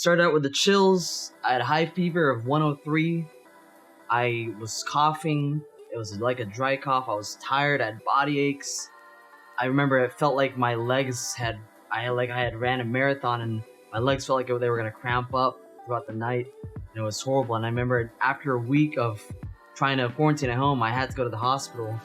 Started out with the chills. I had a high fever of 103. I was coughing. It was like a dry cough. I was tired. I had body aches. I remember it felt like my legs had, I had ran a marathon and my legs felt like they were gonna cramp up throughout the night. And it was horrible. And I remember after a week of trying to quarantine at home, I had to go to the hospital.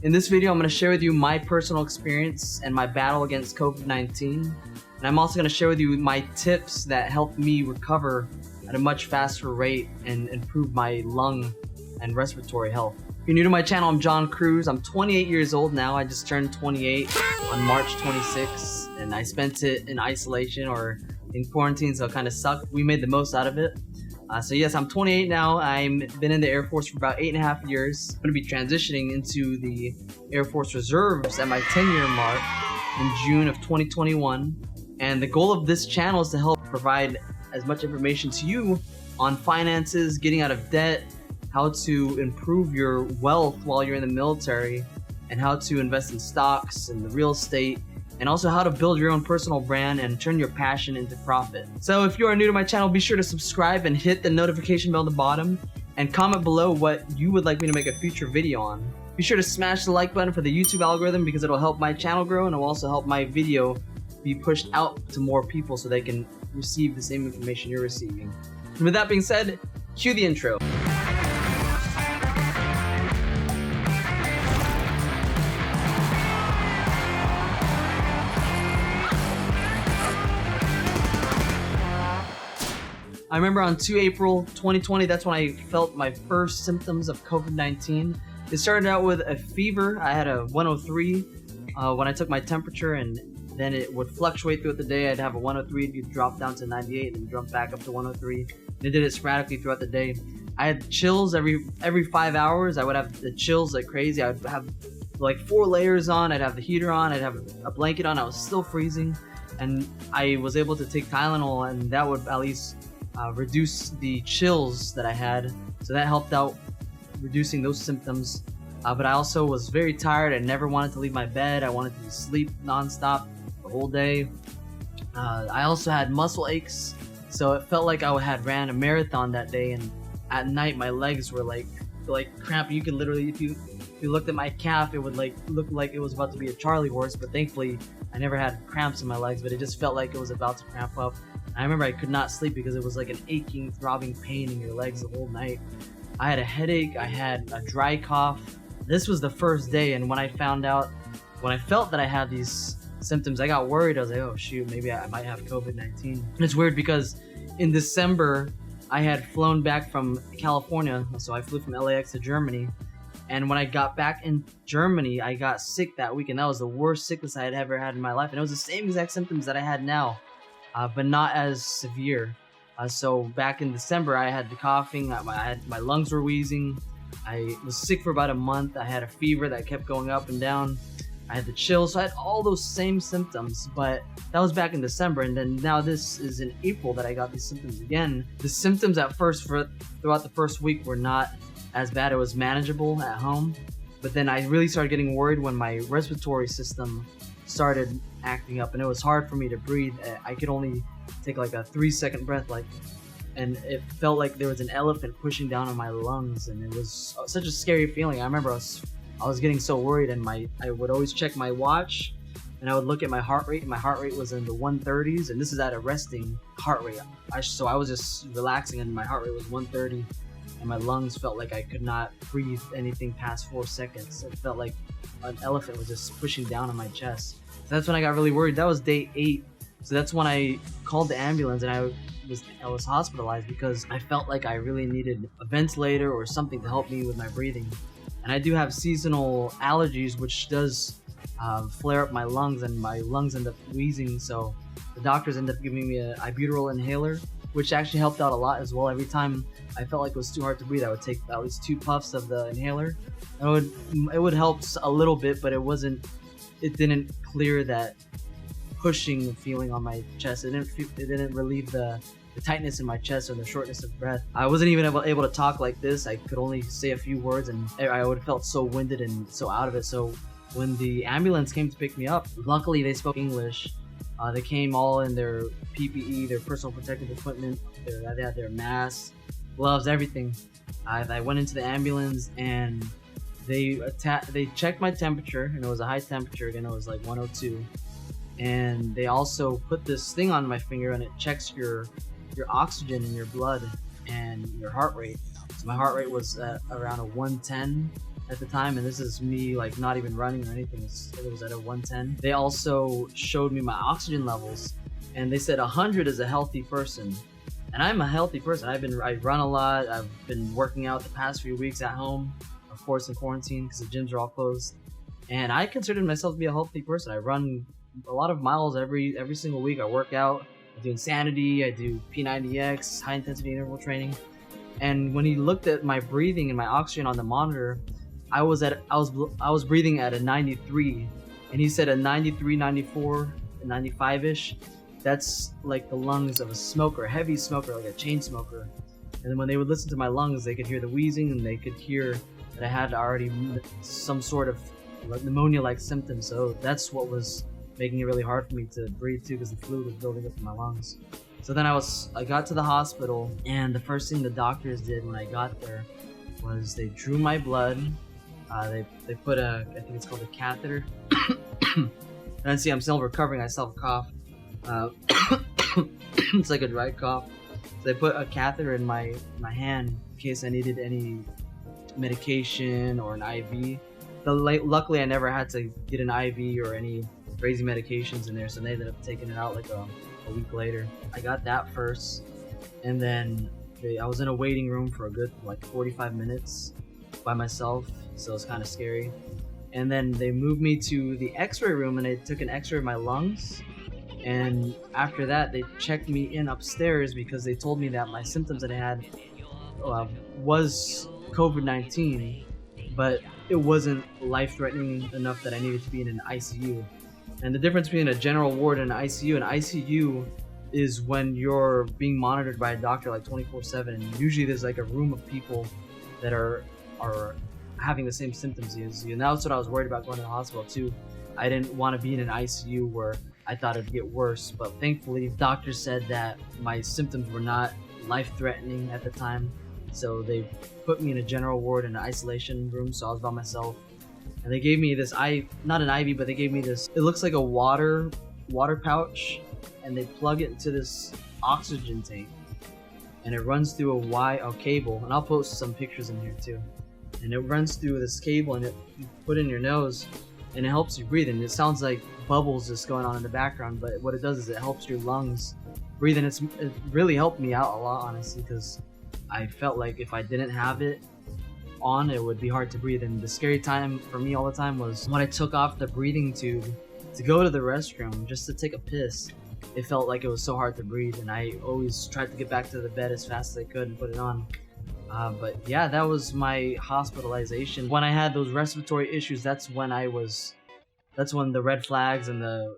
In this video, I'm going to share with you my personal experience and my battle against COVID-19. And I'm also going to share with you my tips that helped me recover at a much faster rate and improve my lung and respiratory health. If you're new to my channel, I'm John Cruz. I'm 28 years old now. I just turned 28 on March 26th, and I spent it in isolation or in quarantine, so it kind of sucked. We made the most out of it. So yes, I'm 28 now. I've been in the Air Force for about 8.5 years. I'm going to be transitioning into the Air Force Reserves at my 10-year mark in June of 2021. And the goal of this channel is to help provide as much information to you on finances, getting out of debt, how to improve your wealth while you're in the military, and how to invest in stocks and the real estate, and also how to build your own personal brand and turn your passion into profit. So if you are new to my channel, be sure to subscribe and hit the notification bell at the bottom, and comment below what you would like me to make a future video on. Be sure to smash the like button for the YouTube algorithm because it'll help my channel grow, and it'll also help my video be pushed out to more people so they can receive the same information you're receiving. And with that being said, cue the intro. I remember on 2 April 2020, that's when I felt my first symptoms of COVID-19. It started out with a fever. I had a 103 when I took my temperature, and then it would fluctuate throughout the day. I'd have a 103, it'd drop down to 98, and jump back up to 103. And it did it sporadically throughout the day. I had chills every 5 hours. I would have the chills like crazy. I would have like 4 layers on. I'd have the heater on. I'd have a blanket on. I was still freezing, and I was able to take Tylenol, and that would at least reduce the chills that I had, so that helped out reducing those symptoms. But I also was very tired. I never wanted to leave my bed. I wanted to sleep nonstop the whole day. I also had muscle aches, so it felt like I had ran a marathon that day, and at night my legs were like cramping. You could literally, if you looked at my calf, it would look like it was about to be a Charlie horse, but thankfully I never had cramps in my legs, but it just felt like it was about to cramp up. I remember I could not sleep because it was like an aching, throbbing pain in your legs the whole night. I had a headache, I had a dry cough. This was the first day, and when I felt that I had these symptoms, I got worried. I was like, oh shoot, maybe I might have COVID-19. It's weird because in December, I had flown back from California, so I flew from LAX to Germany. And when I got back in Germany, I got sick that week, and that was the worst sickness I had ever had in my life. And it was the same exact symptoms that I had now, but not as severe. So back in December, I had the coughing, my lungs were wheezing, I was sick for about a month, I had a fever that kept going up and down, I had the chills, so I had all those same symptoms, but that was back in December, and then now this is in April that I got these symptoms again. The symptoms at first, throughout the first week, were not as bad. It was manageable at home, but then I really started getting worried when my respiratory system started acting up, and it was hard for me to breathe. I could only take like a 3-second breath, and it felt like there was an elephant pushing down on my lungs, and it was such a scary feeling. I remember I was getting so worried, and I would always check my watch, and I would look at my heart rate, and my heart rate was in the 130s, and this is at a resting heart rate. So I was just relaxing, and my heart rate was 130, and my lungs felt like I could not breathe anything past 4 seconds. It felt like an elephant was just pushing down on my chest. So that's when I got really worried. That was day 8. So that's when I called the ambulance, and I was hospitalized because I felt like I really needed a ventilator or something to help me with my breathing. And I do have seasonal allergies, which does flare up my lungs, and my lungs end up wheezing. So the doctors ended up giving me an ibuterol inhaler, which actually helped out a lot as well. Every time I felt like it was too hard to breathe, I would take at least 2 puffs of the inhaler. And it would help a little bit, but it didn't clear that pushing feeling on my chest. It didn't relieve the tightness in my chest or the shortness of breath. I wasn't even able to talk like this. I could only say a few words, and I would have felt so winded and so out of it. So when the ambulance came to pick me up, luckily they spoke English, They came all in their PPE, their personal protective equipment. They had their masks, gloves, everything. I went into the ambulance and they checked my temperature, and it was a high temperature. Again, it was like 102. And they also put this thing on my finger, and it checks your oxygen in your blood and your heart rate. So my heart rate was at around a 110 at the time, and this is me like not even running or anything. It was at a 110. They also showed me my oxygen levels, and they said 100 is a healthy person. And I'm a healthy person. I run a lot. I've been working out the past few weeks at home, of course in quarantine because the gyms are all closed. And I considered myself to be a healthy person. I run a lot of miles every single week. I work out. I do Insanity. I do P90X, high intensity interval training. And when he looked at my breathing and my oxygen on the monitor, I was breathing at a 93, and he said a 93, 94, 95-ish. That's like the lungs of a smoker, a heavy smoker, like a chain smoker. And then when they would listen to my lungs, they could hear the wheezing, and they could hear that I had already some sort of pneumonia-like symptoms. So that's what was making it really hard for me to breathe too, because the fluid was building up in my lungs. So then I got to the hospital, and the first thing the doctors did when I got there was they drew my blood. They put I think it's called a catheter. And see, I'm still recovering. I still have a cough. It's like a dry cough. So they put a catheter in my hand in case I needed any medication or an IV. Luckily, I never had to get an IV or any crazy medications in there, so they ended up taking it out like a week later. I got that first, and then I was in a waiting room for a good 45 minutes by myself, so it's kind of scary. And then they moved me to the x-ray room, and they took an x-ray of my lungs. And after that, they checked me in upstairs because they told me that my symptoms that I had was COVID-19, but it wasn't life-threatening enough that I needed to be in an ICU. And the difference between a general ward and an ICU is when you're being monitored by a doctor 24/7, and usually there's a room of people that are having the same symptoms as you. And that's what I was worried about going to the hospital too. I didn't want to be in an ICU where I thought it'd get worse, but thankfully doctors said that my symptoms were not life-threatening at the time, so they put me in a general ward in an isolation room, so I was by myself. And they gave me this not an IV, but they gave me this, it looks like a water pouch, and they plug it into this oxygen tank, and it runs through a cable, and I'll post some pictures in here too. And it runs through this cable, and you put it in your nose, and it helps you breathe. And it sounds like bubbles just going on in the background, but what it does is it helps your lungs breathe. And it really helped me out a lot, honestly, because I felt like if I didn't have it on, it would be hard to breathe. And the scary time for me all the time was when I took off the breathing tube to go to the restroom just to take a piss. It felt like it was so hard to breathe, and I always tried to get back to the bed as fast as I could and put it on. But yeah, that was my hospitalization. When I had those respiratory issues, that's when the red flags and the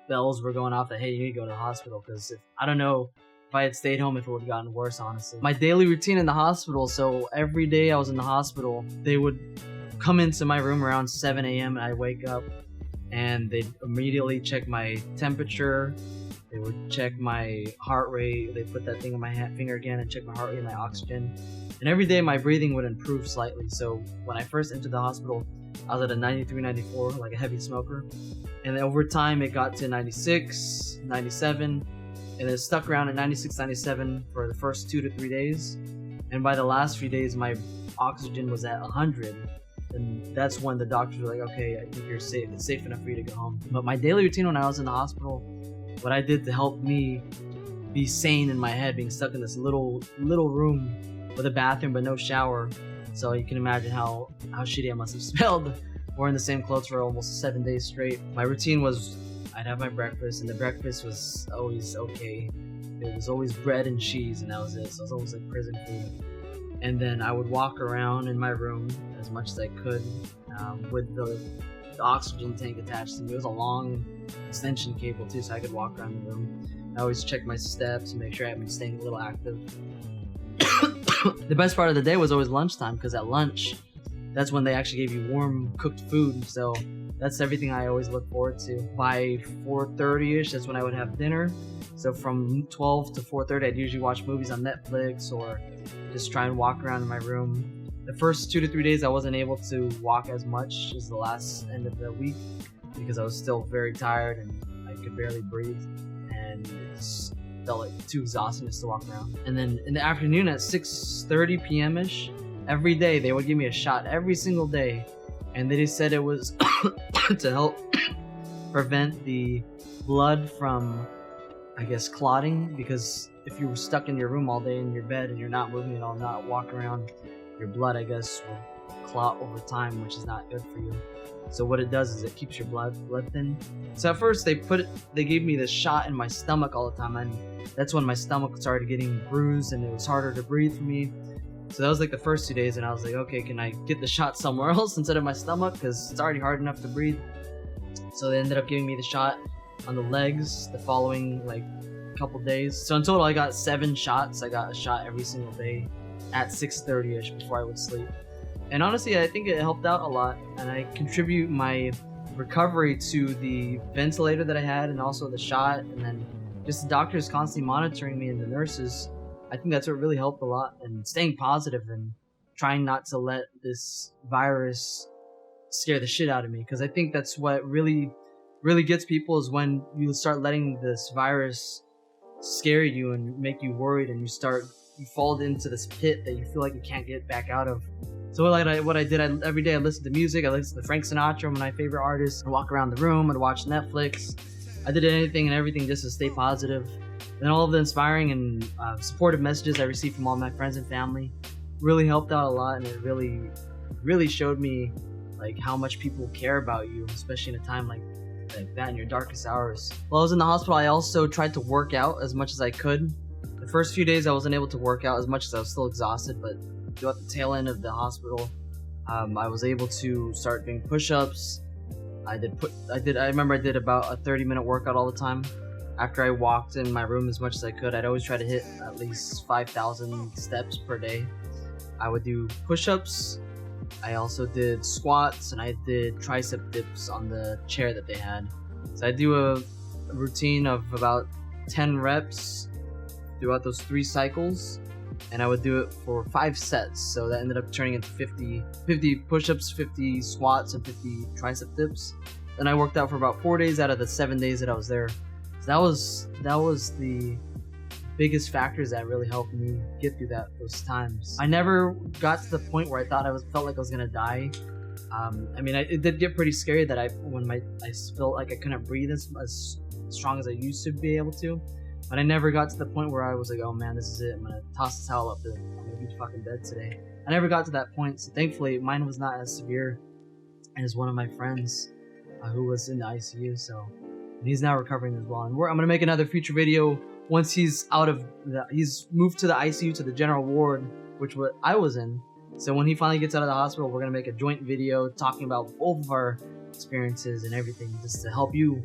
bells were going off that, hey, you need to go to the hospital. Because I don't know if I had stayed home if it would have gotten worse, honestly. My daily routine in the hospital, so every day I was in the hospital, they would come into my room around 7 a.m. and I'd wake up, and they'd immediately check my temperature. They would check my heart rate. They put that thing on my finger again and check my heart rate and my oxygen. And every day my breathing would improve slightly. So when I first entered the hospital, I was at a 93, 94, like a heavy smoker. And then over time it got to 96, 97, and it stuck around at 96, 97 for the first 2 to 3 days. And by the last few days, my oxygen was at 100. And that's when the doctors were like, okay, I think you're safe. It's safe enough for you to go home. But my daily routine when I was in the hospital, what I did to help me be sane in my head, being stuck in this little room with a bathroom but no shower, so you can imagine how shitty I must have smelled wearing the same clothes for almost 7 days straight. My routine was I'd have my breakfast, and the breakfast was always okay. It was always bread and cheese, and that was it. So it was almost like prison food. And then I would walk around in my room as much as I could with the oxygen tank attached to me. It was a long extension cable too, so I could walk around the room. I always check my steps and make sure I've been staying a little active. The best part of the day was always lunchtime, because at lunch, that's when they actually gave you warm cooked food. So that's everything I always look forward to. By 4:30ish, that's when I would have dinner. So from 12 to 4:30, I'd usually watch movies on Netflix or just try and walk around in my room. The first 2 to 3 days, I wasn't able to walk as much as the last end of the week because I was still very tired and I could barely breathe, and it just felt like too exhausting just to walk around. And then in the afternoon at 6:30 p.m.ish, every day they would give me a shot every single day, and they just said it was to help prevent the blood from, I guess, clotting, because if you were stuck in your room all day in your bed and you're not moving at all, not walking around, your blood, I guess, will clot over time, which is not good for you. So what it does is it keeps your blood thin. So at first they gave me this shot in my stomach all the time, and that's when my stomach started getting bruised and it was harder to breathe for me. So that was like the first 2 days, and I was like, okay, can I get the shot somewhere else instead of my stomach, because it's already hard enough to breathe. So they ended up giving me the shot on the legs the following like couple days. So in total I got 7 shots. I got a shot every single day at 6:30ish before I would sleep. And honestly, I think it helped out a lot, and I contribute my recovery to the ventilator that I had, and also the shot, and then just the doctors constantly monitoring me and the nurses. I think that's what really helped a lot, and staying positive and trying not to let this virus scare the shit out of me, because I think that's what really gets people, is when you start letting this virus scare you and make you worried, and you fall into this pit that you feel like you can't get back out of. So what I did, every day I listened to music. I listened to Frank Sinatra, one of my favorite artists. I'd walk around the room, I'd watch Netflix. I did anything and everything just to stay positive. And all of the inspiring and supportive messages I received from all my friends and family really helped out a lot, and it really showed me like how much people care about you, especially in a time like that in your darkest hours. While I was in the hospital, I also tried to work out as much as I could. The first few days I wasn't able to work out as much as I was still exhausted, but throughout the tail end of the hospital, I was able to start doing push-ups. I remember I did about a 30-minute workout all the time. After I walked in my room as much as I could, I'd always try to hit at least 5,000 steps per day. I would do push-ups. I also did squats, and I did tricep dips on the chair that they had. So I do a routine of about 10 reps throughout those 3 cycles, and I would do it for 5 sets. So that ended up turning into 50 push-ups, 50 squats, and 50 tricep dips. Then I worked out for about 4 days out of the 7 days that I was there. So that was the biggest factors that really helped me get through those times. I never got to the point where I thought felt like I was gonna die. It did get pretty scary that I felt like I couldn't breathe as strong as I used to be able to. But I never got to the point where I was like, oh man, this is it. I'm gonna toss the towel up. I'm gonna be fucking dead today. I never got to that point. So thankfully, mine was not as severe as one of my friends who was in the ICU. So he's now recovering as well. And I'm gonna make another future video once he's moved to the ICU, to the general ward, which I was in. So when he finally gets out of the hospital, we're gonna make a joint video talking about both of our experiences and everything, just to help you,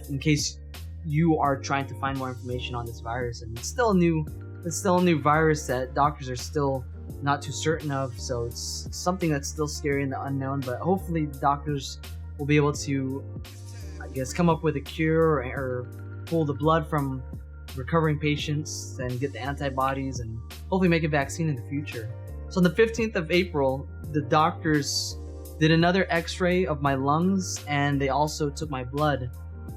in case you are trying to find more information on this virus. And it's still a new virus that doctors are still not too certain of. So it's something that's still scary in the unknown. But hopefully, doctors will be able to, I guess, come up with a cure or pull the blood from recovering patients and get the antibodies and hopefully make a vaccine in the future. So on the 15th of April, the doctors did another x-ray of my lungs, and they also took my blood.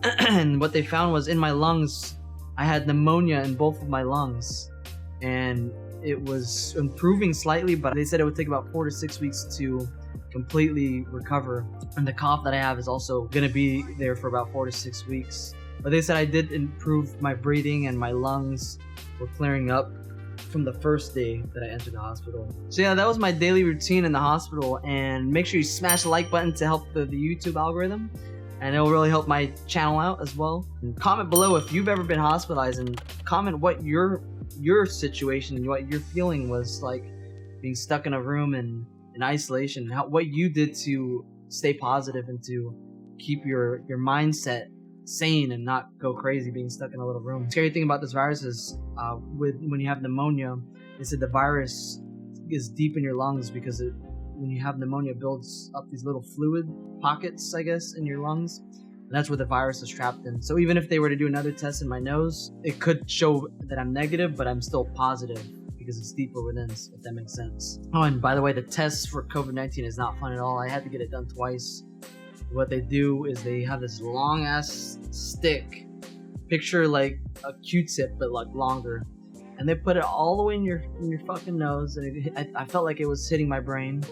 And what they found was in my lungs, I had pneumonia in both of my lungs, and it was improving slightly, but they said it would take about 4 to 6 weeks to completely recover. And the cough that I have is also going to be there for about 4 to 6 weeks. But they said I did improve my breathing, and my lungs were clearing up from the first day that I entered the hospital. So yeah, that was my daily routine in the hospital. And make sure you smash the like button to help the YouTube algorithm, and it will really help my channel out as well. And comment below if you've ever been hospitalized, and comment what your situation and what your feeling was like being stuck in a room and in isolation, and what you did to stay positive and to keep your mindset sane and not go crazy being stuck in a little room. The scary thing about this virus is when you have pneumonia, they said the virus is deep in your lungs because when you have pneumonia, builds up these little fluid pockets, I guess, in your lungs. And that's where the virus is trapped in. So even if they were to do another test in my nose, it could show that I'm negative, but I'm still positive because it's deeper within, if that makes sense. Oh, and by the way, the test for COVID-19 is not fun at all. I had to get it done twice. What they do is they have this long ass stick, picture like a Q-tip but like longer, and they put it all the way in your fucking nose, and I felt like it was hitting my brain.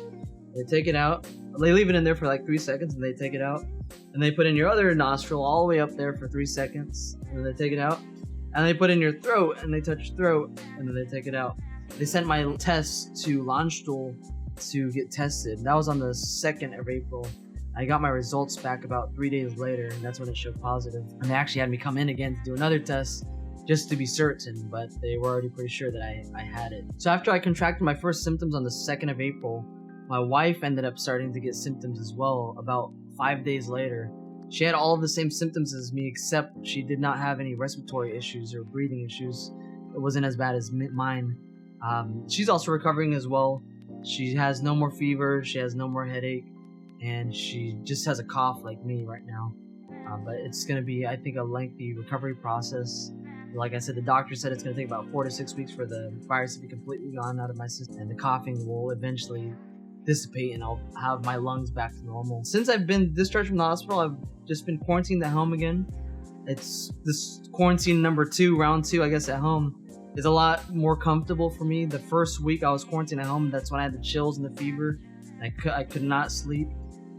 They take it out, they leave it in there for like 3 seconds, and they take it out, and they put in your other nostril all the way up there for 3 seconds, and then they take it out, and they put in your throat, and they touch your throat, and then they take it out. They sent my test to Landstuhl to get tested. That was on the 2nd of April. I got my results back about 3 days later, and that's when it showed positive. And they actually had me come in again to do another test just to be certain, but they were already pretty sure that I had it. So after I contracted my first symptoms on the 2nd of April, my wife ended up starting to get symptoms as well about 5 days later. She had all of the same symptoms as me, except she did not have any respiratory issues or breathing issues. It wasn't as bad as mine. She's also recovering as well. She has no more fever, she has no more headache, and she just has a cough like me right now. But it's going to be, I think, a lengthy recovery process. Like I said, the doctor said it's going to take about 4 to 6 weeks for the virus to be completely gone out of my system, and the coughing will eventually dissipate and I'll have my lungs back to normal. Since I've been discharged from the hospital, I've just been quarantined at home again. It's this quarantine number 2, round 2, I guess, at home is a lot more comfortable for me. The first week I was quarantined at home, that's when I had the chills and the fever. I could not sleep.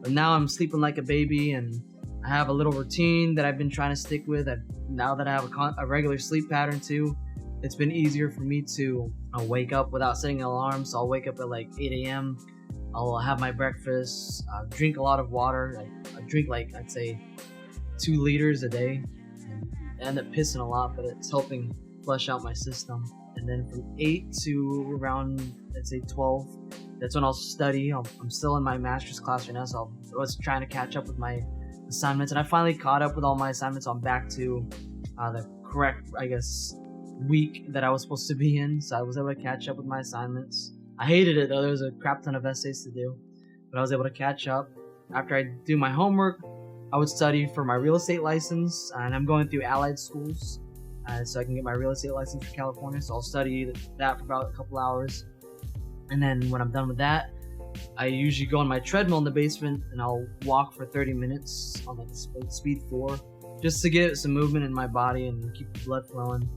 But now I'm sleeping like a baby, and I have a little routine that I've been trying to stick with. Now that I have a regular sleep pattern too, it's been easier for me to wake up without setting an alarm. So I'll wake up at like 8 a.m. I'll have my breakfast, drink a lot of water. I drink like, I'd say 2 liters a day, and I end up pissing a lot, but it's helping flush out my system. And then from 8 to around, I'd say 12, that's when I'll study. I'm still in my master's class right now, so I was trying to catch up with my assignments, and I finally caught up with all my assignments. So I'm back to the correct, I guess, week that I was supposed to be in, so I was able to catch up with my assignments. I hated it though. There was a crap ton of essays to do, but I was able to catch up. After I do my homework, I would study for my real estate license, and I'm going through allied schools so I can get my real estate license for California. So I'll study that for about a couple hours, and then when I'm done with that, I usually go on my treadmill in the basement and I'll walk for 30 minutes on like speed 4, just to get some movement in my body and keep the blood flowing,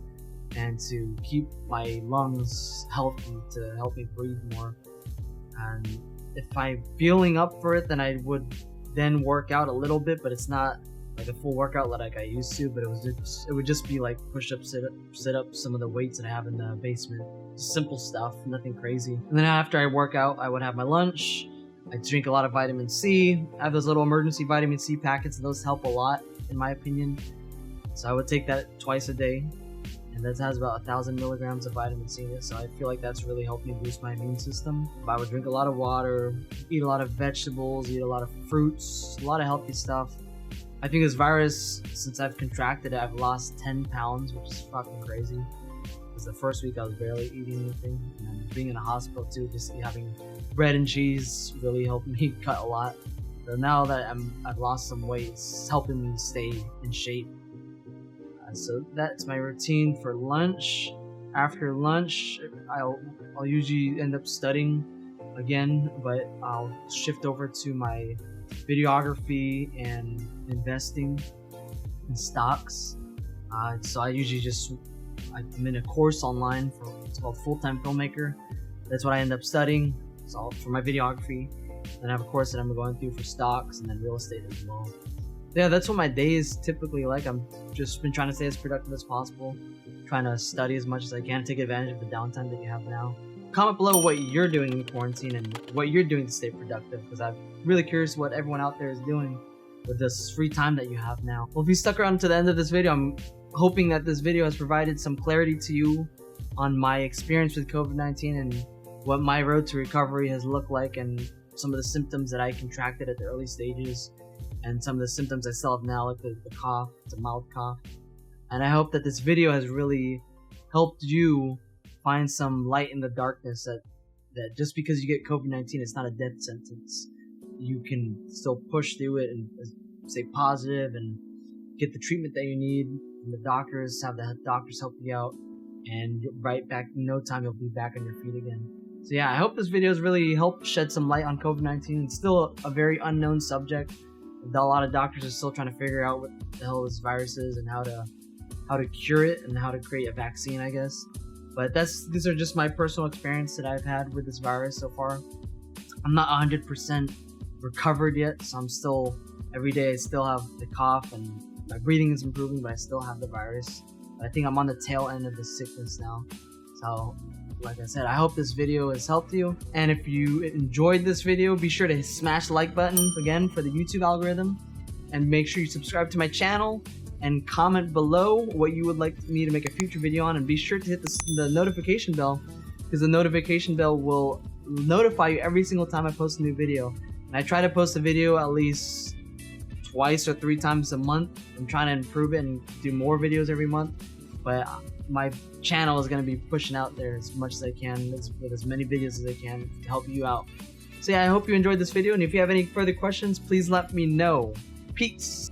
and to keep my lungs healthy, to help me breathe more. And if I'm feeling up for it, then I would then work out a little bit, but it's not like a full workout like I used to, but it would just be like push-ups, sit-ups, some of the weights that I have in the basement. Just simple stuff, nothing crazy. And then after I work out, I would have my lunch. I drink a lot of vitamin C. I have those little emergency vitamin C packets, and those help a lot, in my opinion. So I would take that twice a day, and that has about 1,000 milligrams of vitamin C in it, so I feel like that's really helped me boost my immune system. I would drink a lot of water, eat a lot of vegetables, eat a lot of fruits, a lot of healthy stuff. I think this virus, since I've contracted it, I've lost 10 pounds, which is fucking crazy. Because the first week I was barely eating anything, and being in a hospital too, just having bread and cheese really helped me cut a lot. So now that I've lost some weight, it's helping me stay in shape. So that's my routine for lunch. After lunch, I'll usually end up studying again, but I'll shift over to my videography and investing in stocks. So I usually I'm in a course online it's called Full-Time Filmmaker. That's what I end up studying. So for my videography, then I have a course that I'm going through for stocks and then real estate as well. Yeah, that's what my day is typically like. I'm just been trying to stay as productive as possible, trying to study as much as I can, take advantage of the downtime that you have now. Comment below what you're doing in quarantine and what you're doing to stay productive, because I'm really curious what everyone out there is doing with this free time that you have now. Well, if you stuck around to the end of this video, I'm hoping that this video has provided some clarity to you on my experience with COVID-19 and what my road to recovery has looked like, and some of the symptoms that I contracted at the early stages, and some of the symptoms I still have now, like the cough. It's a mild cough. And I hope that this video has really helped you find some light in the darkness, that that just because you get COVID-19, it's not a death sentence. You can still push through it and stay positive and get the treatment that you need. And the doctors have the doctors help you out, and right back in no time you'll be back on your feet again. So yeah, I hope this video has really helped shed some light on COVID-19. It's still a very unknown subject. A lot of doctors are still trying to figure out what the hell this virus is and how to cure it and how to create a vaccine, I guess. But these are just my personal experience that I've had with this virus so far. I'm not 100% recovered yet, so I'm still, every day I still have the cough and my breathing is improving, but I still have the virus. But I think I'm on the tail end of the sickness now. So, like I said, I hope this video has helped you. And if you enjoyed this video, be sure to smash the like button again for the YouTube algorithm. And make sure you subscribe to my channel and comment below what you would like me to make a future video on. And be sure to hit the notification bell, because the notification bell will notify you every single time I post a new video. And I try to post a video at least twice or 3 times a month. I'm trying to improve it and do more videos every month. But my channel is going to be pushing out there as much as I can, with as many videos as I can to help you out. So yeah, I hope you enjoyed this video, and if you have any further questions, please let me know. Peace!